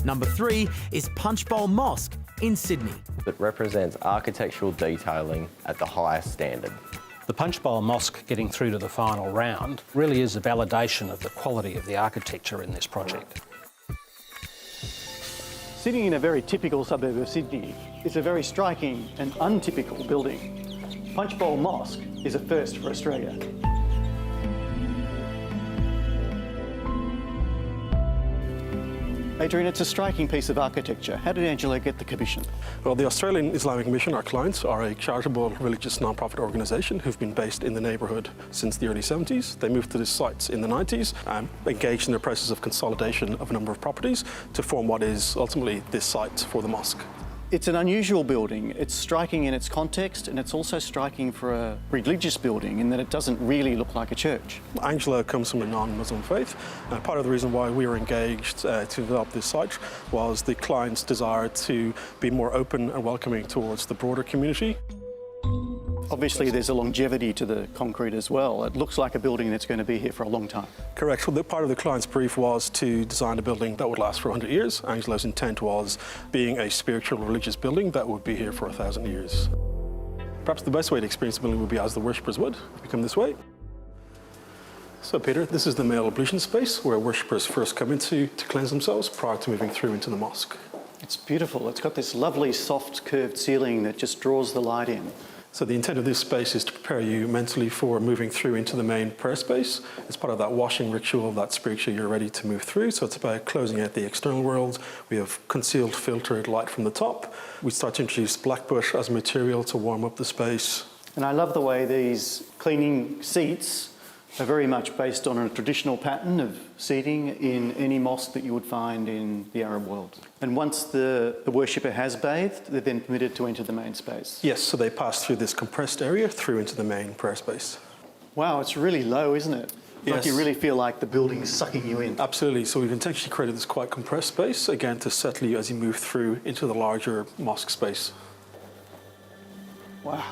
Number 3 is Punchbowl Mosque in Sydney. It represents architectural detailing at the highest standard. The Punchbowl Mosque getting through to the final round really is a validation of the quality of the architecture in this project. Sitting in a very typical suburb of Sydney, it's a very striking and untypical building. Punchbowl Mosque is a first for Australia. Adrian, it's a striking piece of architecture. How did Angela get the commission? Well, the Australian Islamic Commission, our clients, are a charitable religious non-profit organisation who've been based in the neighbourhood since the early 70s. They moved to the sites in the 90s and engaged in the process of consolidation of a number of properties to form what is ultimately this site for the mosque. It's an unusual building. It's striking in its context, and it's also striking for a religious building in that it doesn't really look like a church. Angela comes from a non-Muslim faith, and part of the reason why we were engaged to develop this site was the client's desire to be more open and welcoming towards the broader community. Obviously, there's a longevity to the concrete as well. It looks like a building that's going to be here for a long time. Correct. Well, part of the client's brief was to design a building that would last for 100 years. Angela's intent was being a spiritual religious building that would be here for 1,000 years. Perhaps the best way to experience the building would be as the worshippers would. If you come this way. So, Peter, this is the male ablution space where worshippers first come into to cleanse themselves prior to moving through into the mosque. It's beautiful. It's got this lovely, soft, curved ceiling that just draws the light in. So the intent of this space is to prepare you mentally for moving through into the main prayer space. It's part of that washing ritual, that spiritually you're ready to move through. So it's about closing out the external world. We have concealed filtered light from the top. We start to introduce blackbush as a material to warm up the space. And I love the way these cleaning seats are very much based on a traditional pattern of seating in any mosque that you would find in the Arab world. And once the worshipper has bathed, they're then permitted to enter the main space. Yes, so they pass through this compressed area through into the main prayer space. Wow, it's really low, isn't it? Yes. Like you really feel like the building's sucking you in. Absolutely. So we've intentionally created this quite compressed space, again, to settle you as you move through into the larger mosque space. Wow.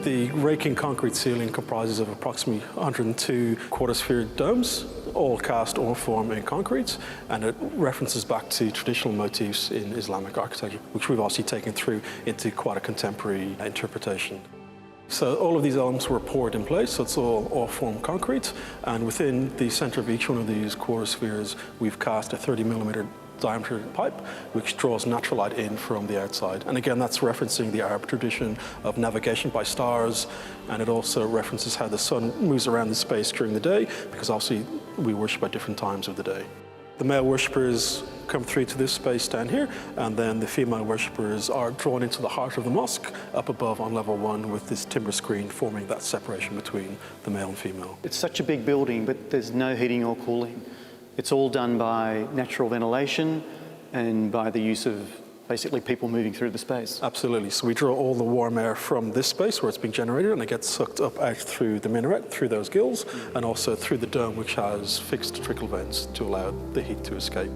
The raking concrete ceiling comprises of approximately 102 quarter-sphere domes, all cast or formed in concrete, and it references back to traditional motifs in Islamic architecture, which we've obviously taken through into quite a contemporary interpretation. So all of these elements were poured in place, so it's all formed concrete, and within the centre of each one of these quarter spheres, we've cast a 30mm diameter pipe which draws natural light in from the outside. And again, that's referencing the Arab tradition of navigation by stars, and it also references how the sun moves around the space during the day, because obviously we worship at different times of the day. The male worshippers come through to this space down here, and then the female worshippers are drawn into the heart of the mosque up above on level 1 with this timber screen forming that separation between the male and female. It's such a big building, but there's no heating or cooling. It's all done by natural ventilation and by the use of basically people moving through the space. Absolutely. So we draw all the warm air from this space where it's being generated, and it gets sucked up out through the minaret, through those gills, and also through the dome, which has fixed trickle vents to allow the heat to escape.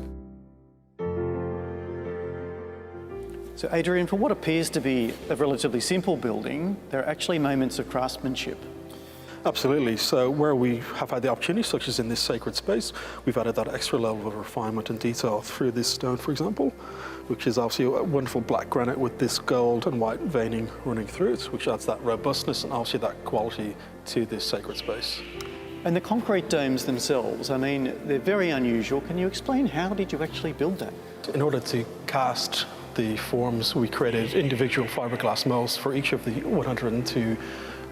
So Adrian, for what appears to be a relatively simple building, there are actually moments of craftsmanship. Absolutely. So where we have had the opportunity, such as in this sacred space, we've added that extra level of refinement and detail through this stone, for example, which is obviously a wonderful black granite with this gold and white veining running through it, which adds that robustness and obviously that quality to this sacred space. And the concrete domes themselves, I mean, they're very unusual. Can you explain how did you actually build that? In order to cast the forms, we created individual fiberglass molds for each of the 102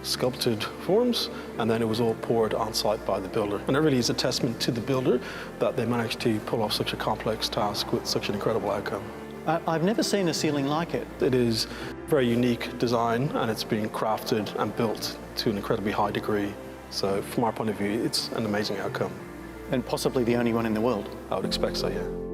sculpted forms, and then it was all poured on site by the builder. And it really is a testament to the builder that they managed to pull off such a complex task with such an incredible outcome. I've never seen a ceiling like it. It is a very unique design, and it's been crafted and built to an incredibly high degree. So from our point of view, it's an amazing outcome. And possibly the only one in the world. I would expect so, yeah.